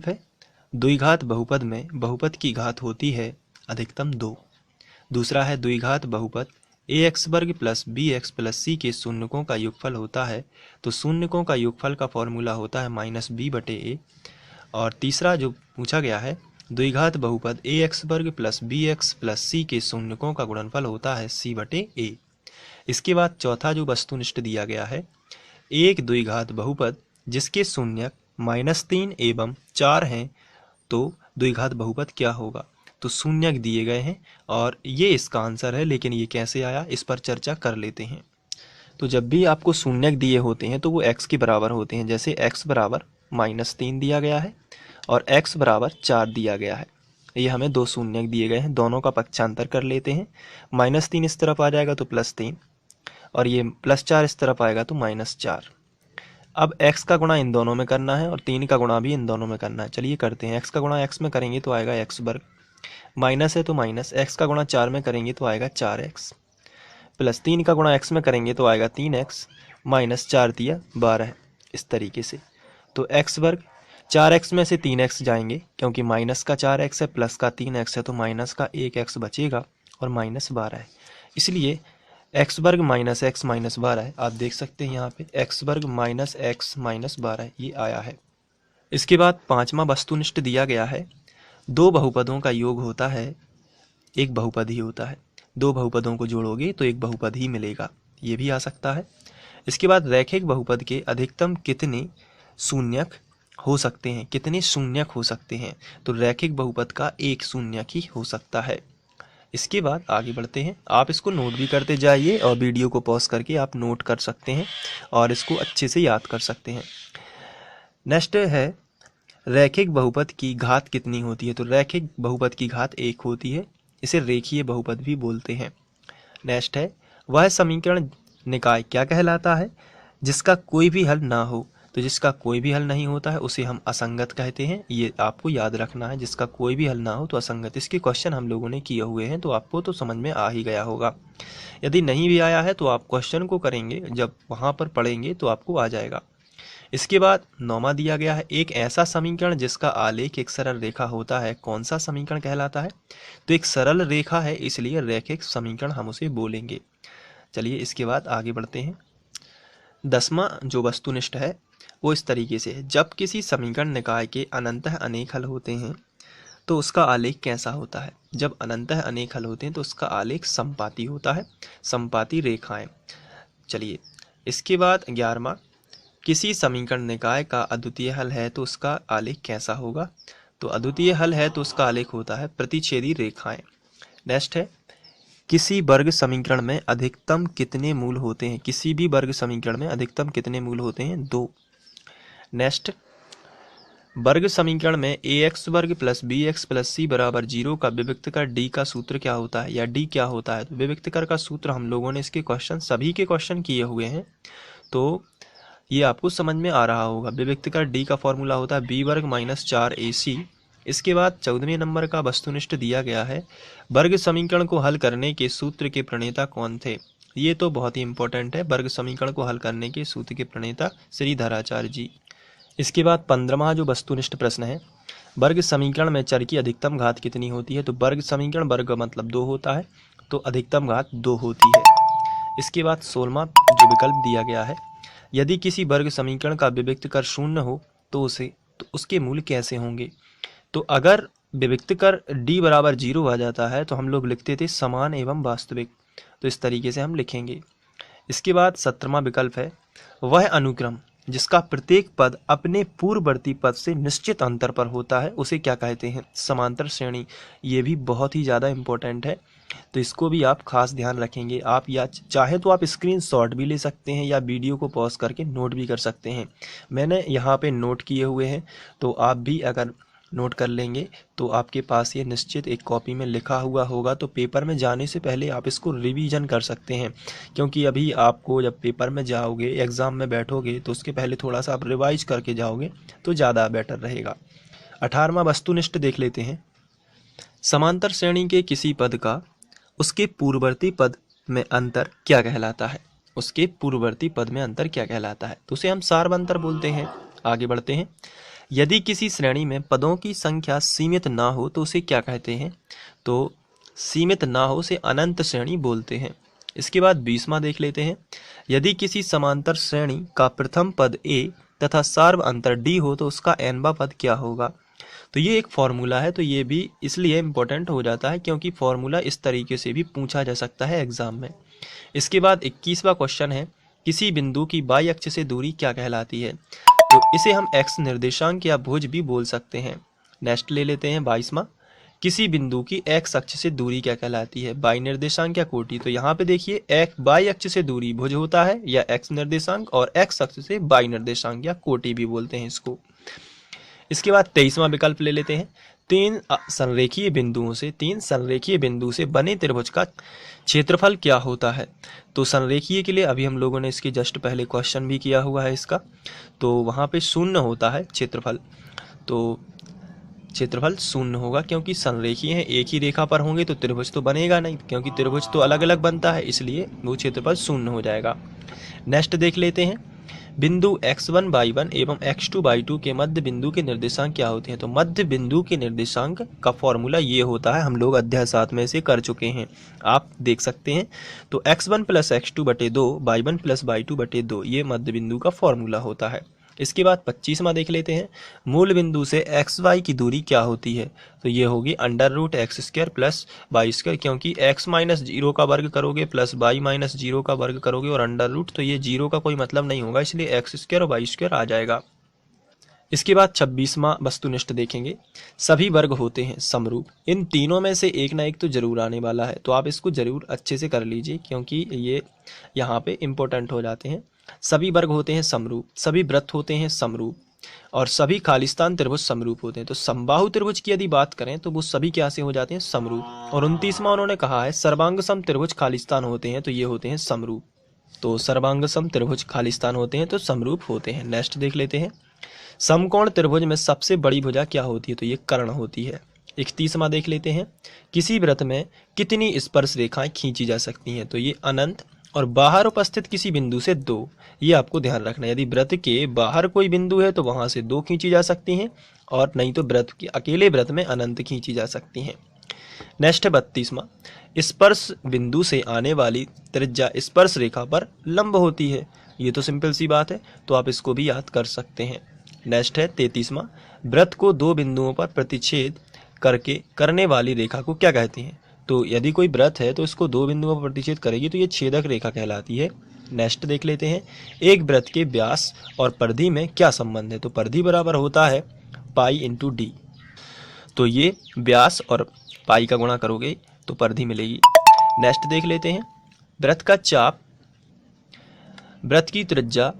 है द्विघात बहुपद में बहुपद की घात होती है अधिकतम 2। दूसरा है द्विघात बहुपद ax वर्ग प्लस bx प्लस c के शून्यकों का योगफल होता है, तो शून्यकों का योगफल का फॉर्मूला होता है -b/a। और तीसरा जो पूछा गया है द्विघात बहुपद ax वर्ग प्लस bx प्लस c के शून्यकों का गुणनफल होता है c/a। इसके बाद चौथा जो वस्तुनिष्ठ दिया गया है एक द्विघात बहुपद जिसके शून्यक -3 एवं 4 हैं, तो द्विघात बहुपद क्या होगा। तो शून्यक दिए गए हैं और ये इसका आंसर है, लेकिन ये कैसे आया इस पर चर्चा कर लेते हैं। तो जब भी आपको शून्यक दिए होते हैं तो वो x के बराबर होते हैं। जैसे x बराबर -3 दिया गया है और x बराबर 4 दिया गया है। ये हमें दो शून्यक दिए गए हैं, दोनों का पक्षांतर कर लेते हैं। -3 इस तरफ आ जाएगा तो +3 और ये +4 इस तरफ आएगा तो -4। अब x का गुणा इन दोनों में करना है और 3 का गुणा भी इन दोनों में करना है। चलिए करते हैं। x का गुणा x में करेंगे तो आएगा x वर्ग, माइनस है तो माइनस, x का गुणा 4 में करेंगे तो आएगा 4x, प्लस 3 का गुणा x में करेंगे तो आएगा 3x, माइनस 4 दिया 12। इस तरीके से तो x वर्ग 4x में से 3x जाएंगे क्योंकि माइनस का 4x है प्लस का 3x है, तो माइनस का 1x बचेगा और -12 है। इसलिए x वर्ग माइनस x माइनस 12 है। आप देख सकते हैं यहाँ पे x वर्ग माइनस x माइनस 12 ये आया है। इसके बाद पांचवा वस्तुनिष्ठ दिया गया है दो बहुपदों का योग होता है एक बहुपद ही होता है। दो बहुपदों को जोड़ोगे तो एक बहुपद ही मिलेगा, ये भी आ सकता है। इसके बाद रैखिक बहुपद के अधिकतम कितने शून्यक हो सकते हैं, कितने शून्यक हो सकते हैं। तो रैखिक बहुपद का एक शून्यक ही हो सकता है। इसके बाद आगे बढ़ते हैं। आप इसको नोट भी करते जाइए और वीडियो को पॉज करके आप नोट कर सकते हैं और इसको अच्छे से याद कर सकते हैं। नेक्स्ट है रैखिक बहुपद की घात कितनी होती है। तो रैखिक बहुपद की घात 1 होती है, इसे रेखीय बहुपद भी बोलते हैं। नेक्स्ट है वह समीकरण निकाय क्या कहलाता है जिसका कोई भी हल ना हो। तो जिसका कोई भी हल नहीं होता है उसे हम असंगत कहते हैं, ये आपको याद रखना है। जिसका कोई भी हल ना हो तो असंगत। इसके क्वेश्चन हम लोगों ने किए हुए हैं तो आपको तो समझ में आ ही गया होगा। यदि नहीं भी आया है तो आप क्वेश्चन को करेंगे, जब वहाँ पर पढ़ेंगे तो आपको आ जाएगा। इसके बाद 9वां दिया गया है एक ऐसा समीकरण जिसका आलेख एक सरल रेखा होता है, कौन सा समीकरण कहलाता है। तो एक सरल रेखा है इसलिए रैखिक समीकरण हम उसे बोलेंगे। चलिए इसके बाद आगे बढ़ते हैं। 10वां जो वस्तुनिष्ठ है वो इस तरीके से है जब किसी समीकरण निकाय के अनंतः अनेक हल होते हैं तो उसका आलेख कैसा होता है। जब अनंतः अनेक हल होते हैं तो उसका आलेख समपाती होता है, समपाती रेखाएं। चलिए इसके बाद 11वां किसी समीकरण निकाय का अद्वितीय हल है तो उसका आलेख कैसा होगा। तो अद्वितीय हल है तो उसका आलेख होता है प्रतिच्छेदी रेखाएं। नेक्स्ट है किसी वर्ग समीकरण में अधिकतम कितने मूल होते हैं। किसी भी वर्ग समीकरण में अधिकतम कितने मूल होते हैं, 2। नेक्स्ट वर्ग समीकरण में ax वर्ग प्लस bx प्लस c बराबर 0 का विविक्तकर d का सूत्र क्या होता है या d क्या होता है। तो विविक्तकर का सूत्र हम लोगों ने इसके क्वेश्चन सभी के क्वेश्चन किए हुए हैं तो ये आपको समझ में आ रहा होगा। विविक्तकर d का फॉर्मूला होता है b वर्ग माइनस 4ac। इसके बाद 14वें नंबर का वस्तुनिष्ठ दिया गया है वर्ग समीकरण को हल करने के सूत्र के प्रणेता कौन थे। ये तो बहुत ही इंपॉर्टेंट है, वर्ग समीकरण को हल करने के सूत्र के प्रणेता श्रीधराचार्य जी। इसके बाद 15वां जो वस्तुनिष्ठ प्रश्न है वर्ग समीकरण में चर की अधिकतम घात कितनी होती है। तो वर्ग समीकरण वर्ग मतलब 2 होता है तो अधिकतम घात 2 होती है। इसके बाद 16वां जो विकल्प दिया गया है यदि किसी वर्ग समीकरण का विविक्तकर 0 हो तो उसके मूल कैसे होंगे। तो अगर विविक्तकर d बराबर 0 आ जाता है तो हम लोग लिखते थे समान एवं वास्तविक, तो इस तरीके से हम लिखेंगे। इसके बाद 17वां विकल्प है वह अनुक्रम जिसका प्रत्येक पद अपने पूर्ववर्ती पद से निश्चित अंतर पर होता है उसे क्या कहते हैं, समांतर श्रेणी। ये भी बहुत ही ज़्यादा इम्पोर्टेंट है तो इसको भी आप खास ध्यान रखेंगे। आप या चाहे तो आप स्क्रीनशॉट भी ले सकते हैं या वीडियो को पॉज करके नोट भी कर सकते हैं। मैंने यहाँ पे नोट किए हुए हैं तो आप भी अगर नोट कर लेंगे तो आपके पास ये निश्चित एक कॉपी में लिखा हुआ होगा तो पेपर में जाने से पहले आप इसको रिवीजन कर सकते हैं। क्योंकि अभी आपको जब पेपर में जाओगे एग्ज़ाम में बैठोगे तो उसके पहले थोड़ा सा आप रिवाइज करके जाओगे तो ज़्यादा बेटर रहेगा। 18वां वस्तुनिष्ठ देख लेते हैं। समांतर श्रेणी के किसी पद का उसके पूर्ववर्ती पद में अंतर क्या कहलाता है। उसके पूर्ववर्ती पद में अंतर क्या कहलाता है तो उसे हम सार्वअंतर बोलते हैं। आगे बढ़ते हैं। यदि किसी श्रेणी में पदों की संख्या सीमित ना हो तो उसे क्या कहते हैं? तो सीमित ना हो उसे अनंत श्रेणी बोलते हैं। इसके बाद 20वां देख लेते हैं। यदि किसी समांतर श्रेणी का प्रथम पद a तथा सार्व अंतर d हो तो उसका nवां पद क्या होगा? तो ये एक फॉर्मूला है, तो ये भी इसलिए इम्पोर्टेंट हो जाता है क्योंकि फॉर्मूला इस तरीके से भी पूछा जा सकता है एग्जाम में। इसके बाद 21वां क्वेश्चन है, किसी बिंदु की बाई अक्ष से दूरी क्या कहलाती है? तो इसे हम x निर्देशांक या भुज भी बोल सकते हैं। नेक्स्ट ले लेते हैं 22वां, किसी बिंदु की x अक्ष से दूरी क्या कहलाती है? बाई निर्देशांक या कोटि? तो यहाँ पे देखिए x बाई अक्ष से दूरी भुज होता है या x निर्देशांक, और x अक्ष से बाई निर्देशांक या कोटि भी बोलते हैं इसको। इसके बाद 23वां विकल्प ले लेते हैं, तीन संरेखीय बिंदु से बने त्रिभुज का क्षेत्रफल क्या होता है? तो संरेखीय के लिए अभी हम लोगों ने इसके जस्ट पहले क्वेश्चन भी किया हुआ है इसका, तो वहाँ पे शून्य होता है क्षेत्रफल। तो क्षेत्रफल शून्य होगा क्योंकि संरेखीय है, एक ही रेखा पर होंगे तो त्रिभुज तो बनेगा नहीं, क्योंकि त्रिभुज तो अलग अलग बनता है, इसलिए वो क्षेत्रफल शून्य हो जाएगा। नेक्स्ट देख लेते हैं, बिंदु x1/1 एवं x2/2 के मध्य बिंदु के निर्देशांक क्या होते हैं? तो मध्य बिंदु के निर्देशांक का फॉर्मूला ये होता है, हम लोग अध्याय 7 में से कर चुके हैं, आप देख सकते हैं। तो x1 + x2/2 y1 + y2/2 ये मध्य बिंदु का फॉर्मूला होता है। इसके बाद 25वां देख लेते हैं, मूल बिंदु से एक्स वाई की दूरी क्या होती है? तो ये होगी √x² + y², क्योंकि x - 0 का वर्ग करोगे प्लस y - 0 का वर्ग करोगे और अंडर रूट, तो ये 0 का कोई मतलब नहीं होगा, इसलिए x² और y² आ जाएगा। इसके बाद 26वां वस्तुनिष्ठ देखेंगे, सभी वर्ग होते हैं समरूप। इन तीनों में से एक ना एक तो जरूर आने वाला है, तो आप इसको जरूर अच्छे से कर लीजिए क्योंकि ये यहाँ पे इम्पोर्टेंट हो जाते हैं। सभी वर्ग होते हैं समरूप, सभी वृत्त होते हैं समरूप, और सभी खालिस्तान त्रिभुज समरूप होते हैं। तो समबाहु त्रिभुज की यदि बात करें तो वो सभी क्या से हो जाते हैं? समरूप। और 29वां उन्होंने कहा है सर्वांग सम त्रिभुज खालिस्तान होते हैं, तो ये होते हैं समरूप। तो सर्वांग सम त्रिभुज खालिस्तान होते हैं तो समरूप होते हैं। नेक्स्ट देख लेते हैं, समकोण त्रिभुज में सबसे बड़ी भुजा क्या होती है? तो ये कर्ण होती है। 31वां देख लेते हैं, किसी वृत्त में कितनी स्पर्श रेखाएं खींची जा सकती हैं? तो ये अनंत, और बाहर उपस्थित किसी बिंदु से 2, ये आपको ध्यान रखना है। यदि वृत्त के बाहर कोई बिंदु है तो वहां से 2 खींची जा सकती हैं, और नहीं तो वृत्त के अकेले वृत्त में अनंत खींची जा सकती हैं। नेक्स्ट है 32वां, स्पर्श बिंदु से आने वाली त्रिज्या स्पर्श रेखा पर लंब होती है। ये तो सिंपल सी बात है, तो आप इसको भी याद कर सकते हैं। नेक्स्ट है 33वां, वृत्त को 2 बिंदुओं पर प्रतिच्छेद करने वाली रेखा को क्या कहते हैं? तो यदि कोई वृत्त है तो इसको 2 बिंदुओं पर प्रतिच्छेद करेगी तो ये छेदक रेखा कहलाती है। नेक्स्ट देख लेते हैं, एक वृत्त के व्यास और परिधि में क्या संबंध है? तो परिधि बराबर होता है पाई × d। तो ये व्यास और पाई का गुणा करोगे तो परिधि मिलेगी। नेक्स्ट देख लेते हैं, वृत्त का चाप, वृत्त की त्रिज्या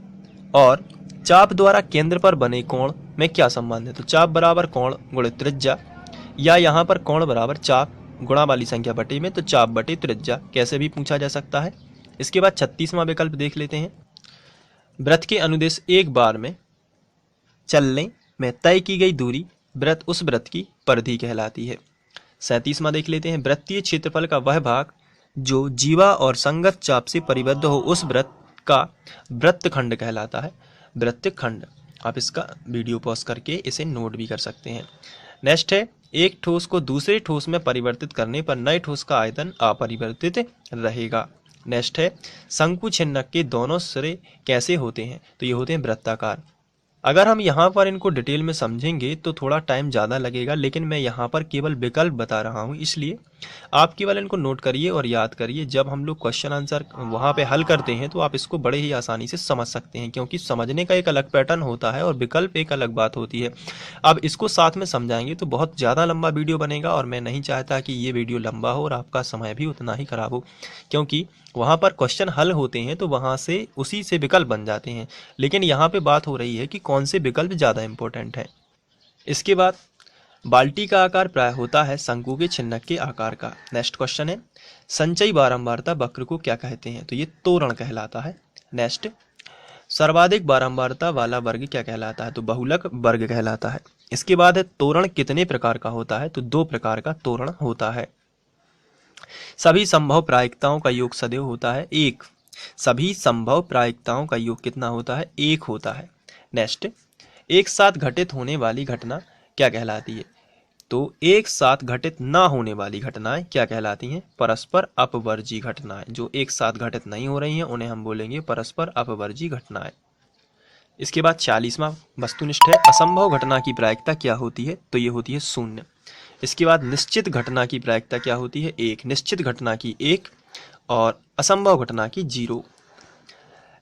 और चाप द्वारा केंद्र पर बने कोण में क्या संबंध है? तो चाप बराबर कोण गुणित त्रिज्या, या यहाँ पर कोण बराबर चाप गुणा वाली संख्या बटे में, तो चाप बटे त्रिज्या कैसे भी पूछा जा सकता है। इसके बाद 36वां विकल्प देख लेते हैं, वृत्त के अनुदेश एक बार में चलने में तय की गई दूरी वृत्त उस वृत्त की परिधि कहलाती है। 37वां देख लेते हैं, वृत्तीय क्षेत्रफल का वह भाग जो जीवा और संगत चाप से परिबद्ध हो उस वृत्त का वृत्तखंड कहलाता है। वृत्तखंड, आप इसका वीडियो पॉज करके इसे नोट भी कर सकते हैं। नेक्स्ट है, एक ठोस को दूसरे ठोस में परिवर्तित करने पर नए ठोस का आयतन अपरिवर्तित रहेगा। नेक्स्ट है, शंकु छिन्नक के दोनों सिरे कैसे होते हैं? तो ये होते हैं वृत्ताकार। अगर हम यहाँ पर इनको डिटेल में समझेंगे तो थोड़ा टाइम ज़्यादा लगेगा, लेकिन मैं यहाँ पर केवल विकल्प बता रहा हूँ, इसलिए आप केवल इनको नोट करिए और याद करिए। जब हम लोग क्वेश्चन आंसर वहाँ पे हल करते हैं तो आप इसको बड़े ही आसानी से समझ सकते हैं, क्योंकि समझने का एक अलग पैटर्न होता है और विकल्प एक अलग बात होती है। अब इसको साथ में समझाएंगे तो बहुत ज़्यादा लंबा वीडियो बनेगा, और मैं नहीं चाहता कि ये वीडियो लंबा हो और आपका समय भी उतना ही खराब हो, क्योंकि वहाँ पर क्वेश्चन हल होते हैं तो वहाँ से उसी से विकल्प बन जाते हैं, लेकिन यहाँ पे बात हो रही है कि कौन से विकल्प ज़्यादा इंपॉर्टेंट है। इसके बाद बाल्टी का आकार प्राय होता है शंकु के छिन्नक के आकार का। नेक्स्ट क्वेश्चन है, संचयी बारंबारता वक्र को क्या कहते हैं? तो ये तोरण कहलाता है। नेक्स्ट, सर्वाधिक बारंबारता वाला वर्ग क्या कहलाता है? तो बहुलक वर्ग कहलाता है। इसके बाद है, तोरण कितने प्रकार का होता है? तो 2 प्रकार का तोरण होता है। सभी संभव प्रायिकताओं का योग सदैव होता है 1। सभी संभव प्रायिकताओं का योग कितना होता है? 1 होता है। नेक्स्ट, एक साथ घटित होने वाली घटना क्या कहलाती है? तो एक साथ घटित ना होने वाली घटनाएं क्या कहलाती हैं? परस्पर अपवर्जी घटनाएं। जो एक साथ घटित नहीं हो रही हैं उन्हें हम बोलेंगे परस्पर अपवर्जी घटनाएं। इसके बाद 40वां वस्तुनिष्ठ है। असंभव घटना की प्रायिकता क्या होती है? तो ये होती है 0। इसके बाद निश्चित घटना की प्रायिकता क्या होती है? 1। निश्चित घटना की 1 और असंभव घटना की 0।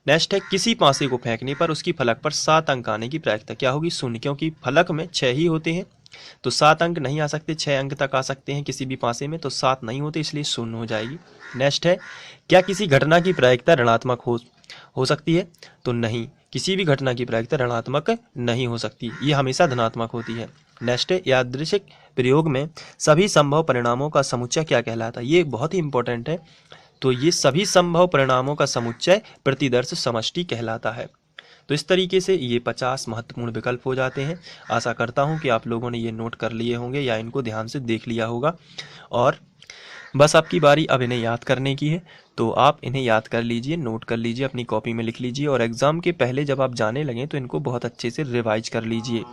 नेक्स्ट है, किसी पासे को फेंकने पर उसकी फलक पर 7 अंक आने की प्रायिकता क्या होगी? 0, क्योंकि फलक में 6 ही होते हैं तो 7 अंक नहीं आ सकते, 6 अंक तक आ सकते हैं किसी भी पासे में, तो 7 नहीं होते, इसलिए 0 हो जाएगी। नेक्स्ट है, क्या किसी घटना की प्रायिकता ऋणात्मक हो सकती है? तो नहीं, किसी भी घटना की प्रायिकता ऋणात्मक नहीं हो सकती, ये हमेशा धनात्मक होती है। नेक्स्ट है, यादृच्छिक प्रयोग में सभी संभव परिणामों का समुच्चय क्या कहलाता है? ये बहुत ही इंपॉर्टेंट है। तो ये सभी संभव परिणामों का समुच्चय प्रतिदर्श समष्टि कहलाता है। तो इस तरीके से ये 50 महत्वपूर्ण विकल्प हो जाते हैं। आशा करता हूँ कि आप लोगों ने ये नोट कर लिए होंगे या इनको ध्यान से देख लिया होगा, और बस आपकी बारी अब इन्हें याद करने की है। तो आप इन्हें याद कर लीजिए, नोट कर लीजिए, अपनी कॉपी में लिख लीजिए, और एग्ज़ाम के पहले जब आप जाने लगें तो इनको बहुत अच्छे से रिवाइज कर लीजिए।